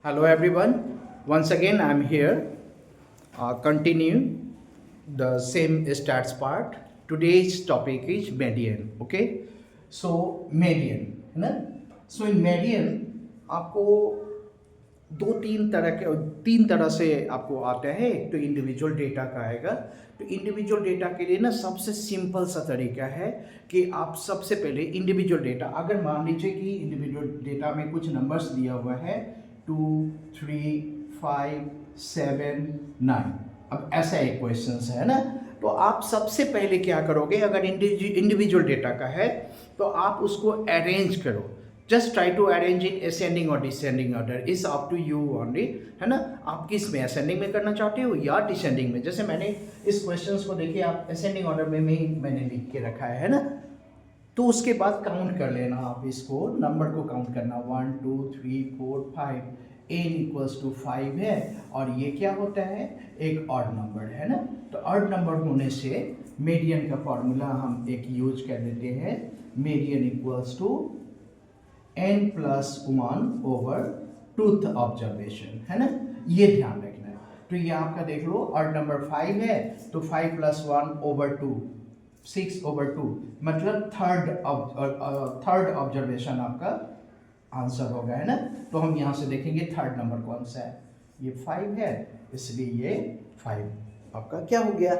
Hello everyone. Once again I am here. Continue the same stats part. Today's topic is median. Okay. So median है ना. So in median आपको दो तीन तरह से आपको आता है. एक तो इंडिविजुअल डेटा का आएगा. तो इंडिविजुअल डेटा के लिए ना सबसे सिंपल सा तरीका है कि आप सबसे पहले इंडिविजुअल डेटा, अगर मान लीजिए कि इंडिविजुअल डेटा में कुछ नंबर्स दिया हुआ है 2, 3, 5, 7, 9. अब ऐसा एक क्वेश्चन है ना. तो आप सबसे पहले क्या करोगे, अगर इंडिविजुअल डेटा का है तो आप उसको अरेंज करो. Just try to arrange in ascending और descending order. Is up to you only, है ना. आप किस में, असेंडिंग में करना चाहते हो या डिसेंडिंग में. जैसे मैंने इस क्वेश्चन को देखिए, आप असेंडिंग ऑर्डर में मैंने लिख के रखा है ना. तो उसके बाद काउंट कर लेना, आप इसको नंबर को काउंट करना 1, 2, 3, 4, 5. n इक्वल्स टू 5 है और ये क्या होता है, एक ऑड नंबर है ना. तो ऑड नंबर होने से मीडियन का फॉर्मूला हम एक यूज कर लेते हैं. Median equals to n plus 1 over truth observation, है ना. ये ध्यान रखना है. तो ये आपका देख लो, ऑड नंबर 5 है तो 5 प्लस 1 ओवर 2, 6 ओवर 2, मतलब थर्ड ऑब्जर्वेशन आपका आंसर होगा, है ना. तो हम यहाँ से देखेंगे थर्ड नंबर कौन सा है. ये 5 है, इसलिए ये 5 आपका क्या हो गया,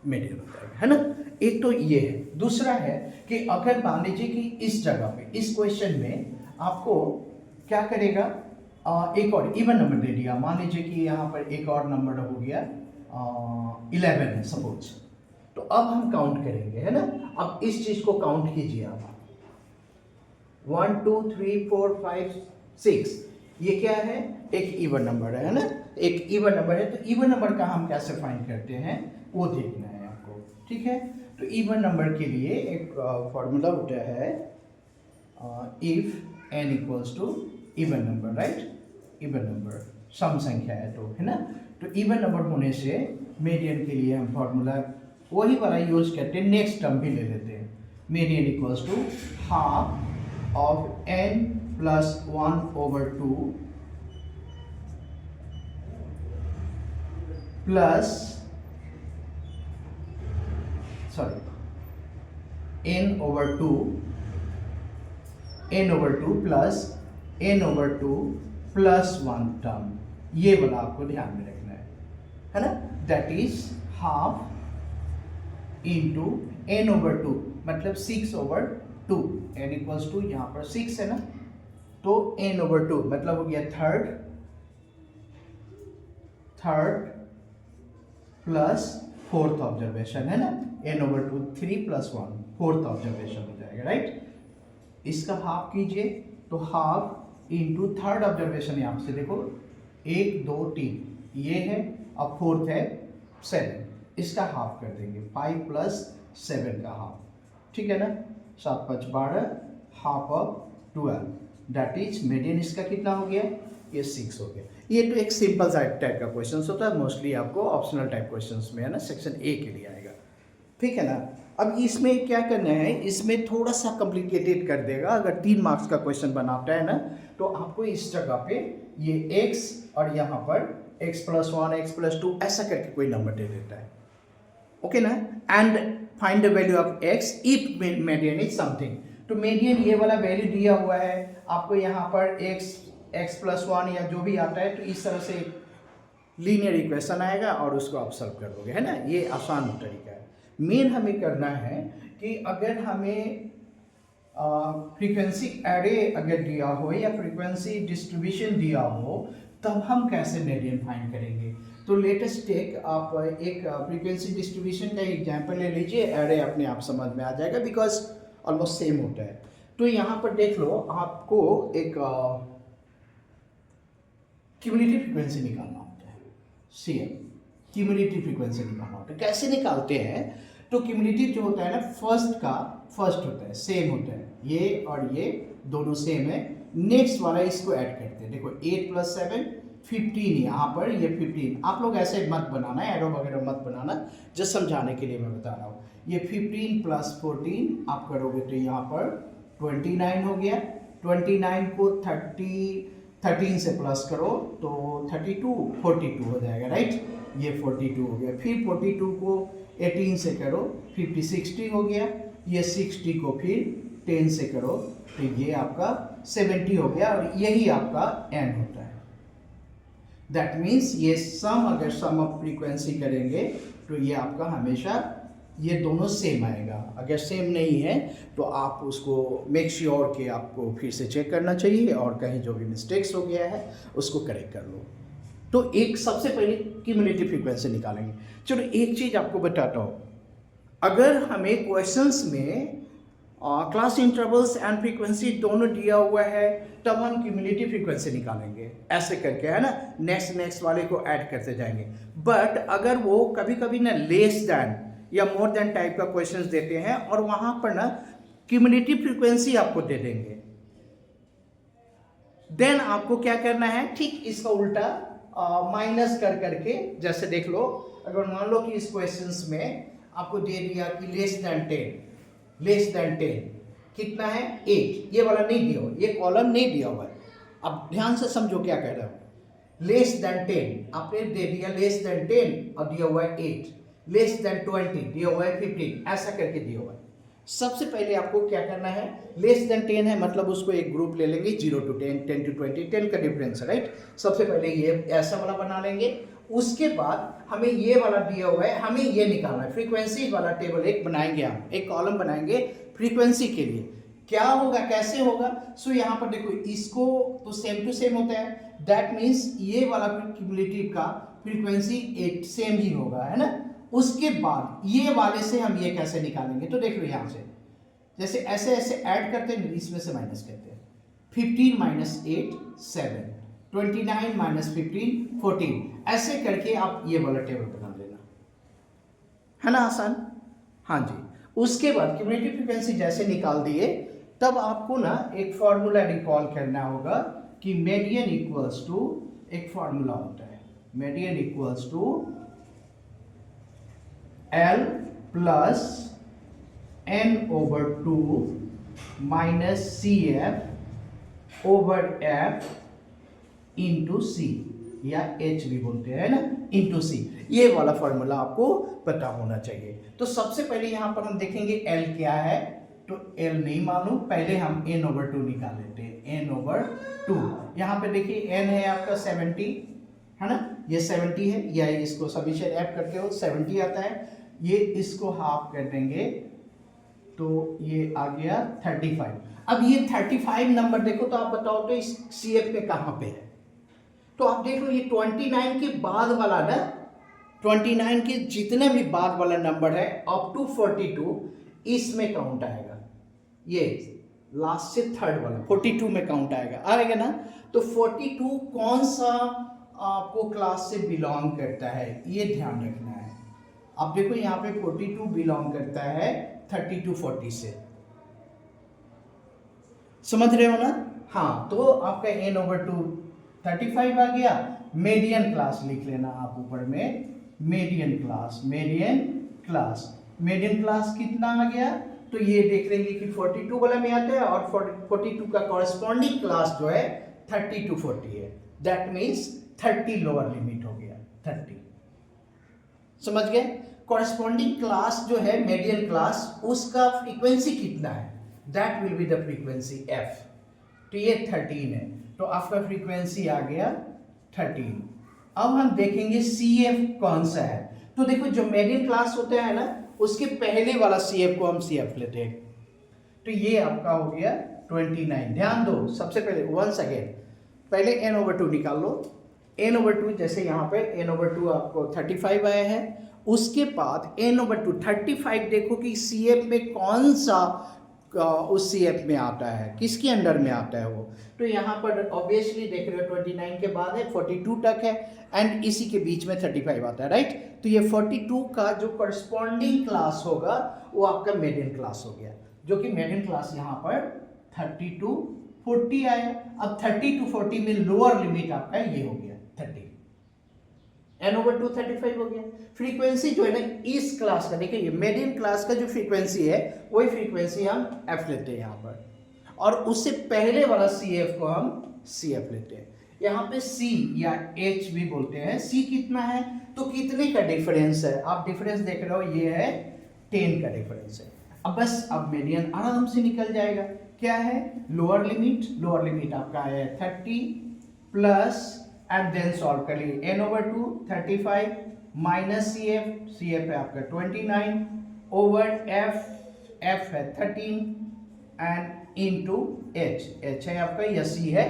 मीडियन हो जाएगा, है ना. एक तो ये है. दूसरा है कि अगर मान लीजिए कि इस जगह पे, इस क्वेश्चन में आपको क्या करेगा, एक और इवन नंबर दे दिया. मान लीजिए कि यहाँ पर एक और नंबर हो गया 11 है सपोज. तो अब हम काउंट करेंगे, है ना. अब इस चीज को काउंट कीजिए आप. 1, 2, 3, 4, 5, 6. ये क्या है, एक इवन नंबर है ना. एक इवन नंबर है. तो इवन नंबर का हम कैसे फाइंड करते हैं वो देखना है आपको, ठीक है. तो इवन नंबर के लिए एक फॉर्मूला होता है, if n equals to even number, right. Even number सम संख्या है तो, है ना. तो इवन नंबर होने से मीडियन के लिए हम फॉर्मूला वही वाला यूज करते हैं. नेक्स्ट टर्म भी ले लेते हैं. Median equals to half of n plus 1 over 2 plus n over 2 plus n over 2 plus 1 term. ये वाला आपको ध्यान में रखना है ना. That is half into n over 2, मतलब 6 ओवर 2. n इक्वल्स टू यहाँ पर 6 है ना, तो n ओवर 2 मतलब हो गया थर्ड प्लस फोर्थ ऑब्जर्वेशन, है ना. n over 2 3 plus 1 fourth observation हो जाएगा, राइट. इसका हाफ कीजिए तो हाफ इंटू थर्ड ऑब्जर्वेशन. यहाँ से देखो 1, 2, 3 ये है, अब फोर्थ है 7. इसका हाफ कर देंगे 5 प्लस 7 का हाफ, ठीक है ना. 7, 5, 12, half of 12. That is median. इसका कितना हो गया, ये 6 हो गया. ये तो एक सिंपल टाइप का क्वेश्चन होता है. मोस्टली आपको ऑप्शनल टाइप क्वेश्चंस में, है ना, सेक्शन ए के लिए आएगा, ठीक है ना. अब इसमें क्या करना है, इसमें थोड़ा सा कॉम्प्लिकेटेड कर देगा. अगर 3 मार्क्स का क्वेश्चन बनाता है ना, तो आपको इस जगह पे ये x और यहाँ पर x प्लस 1, x प्लस 2 ऐसा करके कोई नंबर दे देता है, ओके ना. And find the value of x if median is something. तो मीडियन ये वाला वैल्यू दिया हुआ है आपको यहाँ पर x प्लस 1 या जो भी आता है, तो इस तरह से लीनियर इक्वेशन आएगा और उसको आप सॉल्व कर दोगे, है ना. ये आसान तरीका है. मेन हमें करना है कि अगर हमें फ्रीक्वेंसी एरे अगर दिया हो या फ्रीक्वेंसी डिस्ट्रीब्यूशन दिया हो, तब हम कैसे मीडियन फाइंड करेंगे. तो लेटेस्ट टेक आप एक फ्रीक्वेंसी डिस्ट्रीब्यूशन का एग्जांपल ले लीजिए. एरे अपने आप समझ में आ जाएगा बिकॉज ऑलमोस्ट सेम होता है. तो यहाँ पर देख लो, आपको एक क्यूमुलेटिव फ्रीक्वेंसी निकालना होता है. CM क्यूमुलेटिव फ्रीक्वेंसी निकालना होता है. कैसे निकालते हैं, तो क्यूमुलेटिव जो होता है ना, फर्स्ट होता है, सेम होता है. ये और ये दोनों सेम है. नेक्स्ट वाला इसको ऐड करते हैं. देखो 8 प्लस 7 15, यहाँ पर ये 15. आप लोग ऐसे मत बनाना, एरो वगैरह मत बनाना, जस्ट समझाने के लिए मैं बता रहा हूँ. ये 15 प्लस 14 आप करोगे तो यहाँ पर 29 हो गया. 29 को 13 से प्लस करो तो 32 42 हो जाएगा, राइट। ये 42 हो गया। फिर 42 को 18 से करो 50 60 हो गया। ये 60 को फिर 10 से करो तो ये आपका 70 हो गया और यही आपका एंड होता है। दैट मीन्स ये सम, अगर सम ऑफ फ्रीक्वेंसी करेंगे तो ये आपका हमेशा ये दोनों सेम आएगा। अगर सेम नहीं है तो आप उसको मेक श्योर कि आपको फिर से चेक करना चाहिए और कहीं जो भी मिस्टेक्स हो गया है उसको करेक्ट कर लो। तो एक सबसे पहले क्यूमुलेटिव फ्रीक्वेंसी निकालेंगे। चलो एक चीज़ आपको बताता हूँ, अगर हमें क्वेश्चंस में क्लास इंटरवल्स एंड फ्रीक्वेंसी दोनों दिया हुआ है तब हम क्यूमुलेटिव फ्रीक्वेंसी निकालेंगे, ऐसे करके, है ना, नेक्स्ट वाले को ऐड करते जाएंगे। बट अगर वो कभी कभी ना लेस दैन या मोर देन टाइप का क्वेश्चंस देते हैं और वहां पर ना क्यूमुलेटिव फ्रीक्वेंसी आपको दे देंगे, देन आपको क्या करना है, ठीक इसका उल्टा माइनस कर करके, जैसे देख लो, अगर मान लो कि इस क्वेश्चंस में आपको दे दिया कि लेस देन 10 कितना है 8, ये वाला नहीं दिया हुआ, ये कॉलम नहीं दिया हुआ है। अब ध्यान से समझो क्या कह रहा हूं। लेस देन 10 आपने दे दिया, लेस देन 10 और दिया हुआ है 8, लेस देन 20 दिया हुआ है 15, ऐसा करके दिया हुआ है। सबसे पहले आपको क्या करना है, लेस देन 10 है मतलब उसको एक ग्रुप ले लेंगे 0 to 10, 10 to 20, 10 का डिफरेंस है, राइट। सबसे पहले ये ऐसा वाला बना लेंगे। उसके बाद हमें ये वाला दिया हुआ है, हमें ये निकालना है, फ्रीक्वेंसी वाला टेबल एक बनाएंगे, हम एक कॉलम बनाएंगे फ्रीक्वेंसी के लिए। क्या होगा, कैसे होगा, सो यहाँ पर देखो, इसको तो सेम टू सेम होता है, दैट मीन्स ये वाला क्यूमुलेटिव का फ्रीक्वेंसी 8 सेम ही होगा, है ना। उसके बाद ये वाले से हम ये कैसे निकालेंगे, तो देख लो यहाँ से, जैसे ऐसे ऐसे ऐड करते हैं, इसमें से माइनस करते हैं। 15 माइनस 8 7, 29 माइनस 15 14, ऐसे करके आप ये वाला टेबल बना लेना, है ना, आसान। हाँ जी। उसके बाद क्यूमुलेटिव फ्रीक्वेंसी जैसे निकाल दिए, तब आपको ना एक फॉर्मूला रिकॉल करना होगा कि मीडियन इक्वल्स टू, एक फॉर्मूला होता है, median equals to L plus n/2 minus CF over F into C, या H भी बोलते हैं ना, इंटू C। ये वाला फॉर्मूला आपको पता होना चाहिए। तो सबसे पहले यहां पर हम देखेंगे L क्या है, तो L नहीं मालूम, पहले हम n/2 निकाल लेते हैं, n/2। यहां पे देखिए n है आपका 70, है ना, ये 70 है, या इसको समीशन ऐड करते हो 70 आता है, ये इसको हाफ कर देंगे तो ये आ गया 35। अब ये 35 नंबर देखो तो आप बताओ तो इस CF पे कहां पे है, तो आप देख लो ये 29 के बाद वाला ना, 29 के जितने भी बाद वाला नंबर है अप टू 42 इसमें काउंट आएगा, ये लास्ट से थर्ड वाला 42 में काउंट आएगा ना। तो 42 कौन सा आपको क्लास से बिलोंग करता है, ये ध्यान रखना है। अब देखो यहाँ पे 42 बिलोंग करता है 30 to 40 से, समझ रहे हो ना। हाँ, तो आपका n/2 35 आ गया। मीडियन क्लास लिख लेना आप ऊपर में, मीडियन क्लास कितना आ गया, तो ये देख लेंगे कि 42 वाला में आता है और 42 का कॉरेस्पॉन्डिंग क्लास जो है 30 to 40 है, दैट मीन्स 30 लोअर लिमिट हो गया, 30, समझ गए। कॉरेस्पॉन्डिंग क्लास जो है मीडियन क्लास, उसका फ्रीक्वेंसी कितना है, that will be the frequency F। तो ये 13 है, तो आपका फ्रीक्वेंसी आ गया 13। अब हम देखेंगे CF कौन सा है, तो देखो जो मीडियन क्लास होता है ना, उसके पहले वाला CF को हम CF लेते हैं, तो ये आपका हो गया 29। ध्यान दो, सबसे पहले वंस अगेन, पहले n/2 निकाल लो, n/2 जैसे यहाँ पे n/2 आपको 35 आया है, उसके बाद n/2 35 देखो कि CF में कौन सा उस CF में आता है, किसके अंडर में आता है वो, तो यहाँ पर ऑब्वियसली देख रहे हो 29 के बाद है 42 तक है, एंड इसी के बीच में 35 आता है, राइट। तो ये 42 का जो करस्पॉन्डिंग क्लास होगा वो आपका मीडियन क्लास हो गया, जो कि मीडियन क्लास यहाँ पर 30 to 40 आया। अब 30 to 40 में लोअर लिमिट आपका ये हो गया 30, n/2 35 हो गया। फ्रीक्वेंसी जो है ना इस क्लास का, देखिए ये मीडियन क्लास का जो फ्रीक्वेंसी है वही फ्रीक्वेंसी हम F लेते हैं यहाँ पर, और उससे पहले वाला CF को हम CF लेते हैं। यहाँ पे C या H भी बोलते हैं। C कितना है, तो कितने का डिफरेंस है, आप डिफरेंस देख रहे हो, ये है 10 का डिफरेंस है। अब बस अब मीडियन आराम से निकल जाएगा। क्या है, लोअर लिमिट आपका है 30 प्लस एंड देन सॉल्व करिए n/2 35 माइनस सी एफ है आपका 29 ओवर f है 13 एंड इनटू h है आपका या c है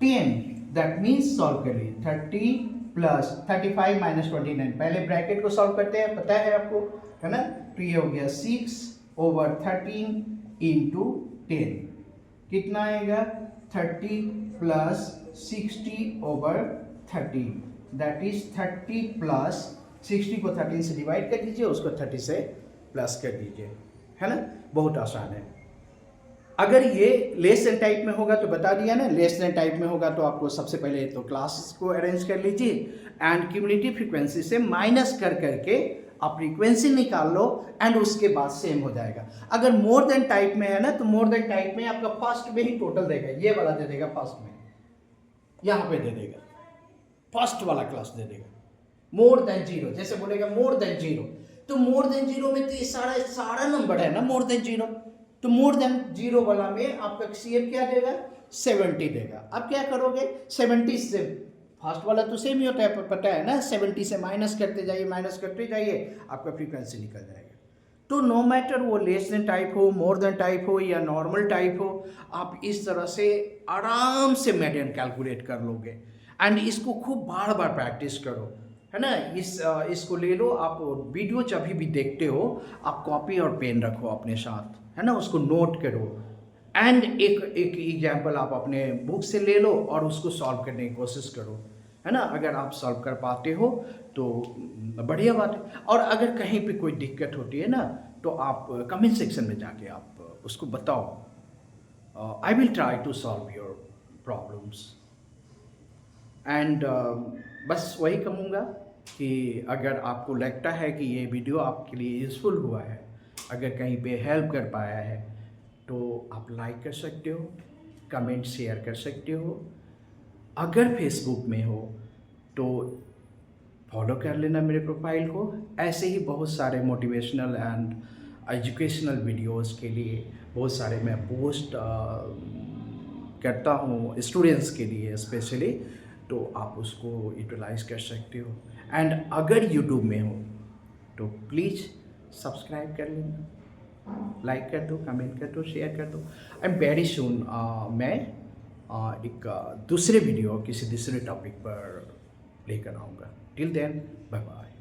10। दैट मीन्स सॉल्व करिए 30 प्लस 35 माइनस 29, पहले ब्रैकेट को सॉल्व करते हैं, पता है आपको, है ना। तो ये हो गया 6 ओवर 13 इंटू 10, कितना आएगा 30 plus 60 over 13, that is 30 plus 60 को 13 से डिवाइड कर दीजिए, उसको 30 से प्लस कर दीजिए, है ना। बहुत आसान है। अगर ये लेस देन टाइप में होगा तो बता दिया ना, लेस देन टाइप में होगा तो आपको सबसे पहले तो क्लास को अरेंज कर लीजिए एंड क्यूमुलेटिव फ्रीक्वेंसी से माइनस कर करके आप फ्रीक्वेंसी निकाल लो एंड उसके बाद सेम हो जाएगा। अगर मोर देन टाइप में है ना, तो मोर देन टाइप में आपका फर्स्ट में ही टोटल देगा, ये वाला दे देगा फर्स्ट में, यहाँ पे दे देगा फर्स्ट वाला क्लास दे देगा। मोर देन जीरो जैसे बोलेगा मोर देन जीरो, तो मोर देन जीरो में तो ये सारा नंबर है ना मोर देन जीरो, तो मोर देन जीरो वाला में आपका सीएफ क्या देगा 70 देगा। अब क्या करोगे 70 से, फर्स्ट वाला तो सेम ही होता है पता है ना, 70 से माइनस करते जाइए आपका फ्रीक्वेंसी निकल जाएगा। तो नो मैटर वो लेस देन टाइप हो, मोर देन टाइप हो या नॉर्मल टाइप हो, आप इस तरह से आराम से मीडियन कैलकुलेट कर लोगे एंड इसको खूब बार बार प्रैक्टिस करो, है ना। इसको ले लो आप, वीडियो जब भी देखते हो आप कॉपी और पेन रखो अपने साथ, है ना, उसको नोट करो एंड एक एग्जाम्पल आप अपने बुक से ले लो और उसको सॉल्व करने की कोशिश करो, है ना। अगर आप सॉल्व कर पाते हो तो बढ़िया बात है, और अगर कहीं पे कोई दिक्कत होती है ना तो आप कमेंट सेक्शन में जाके आप उसको बताओ। I will try to solve your problems and बस वही कहूँगा कि अगर आपको लगता है कि ये वीडियो आपके लिए यूज़फुल हुआ है, अगर कहीं पे हेल्प कर पाया है, तो आप लाइक कर सकते हो, कमेंट शेयर कर सकते हो। अगर फेसबुक में हो तो फॉलो कर लेना मेरे प्रोफाइल को। ऐसे ही बहुत सारे मोटिवेशनल एंड एजुकेशनल वीडियोस के लिए बहुत सारे मैं पोस्ट करता हूँ स्टूडेंट्स के लिए स्पेशली, तो आप उसको यूटिलाइज कर सकते हो। एंड अगर यूट्यूब में हो तो प्लीज़ सब्सक्राइब कर लेना, लाइक कर दो, कमेंट कर दो, शेयर कर दो। एंड वेरी सून मैं एक दूसरे वीडियो किसी दूसरे टॉपिक पर लेकर आऊँगा। Till then bye bye.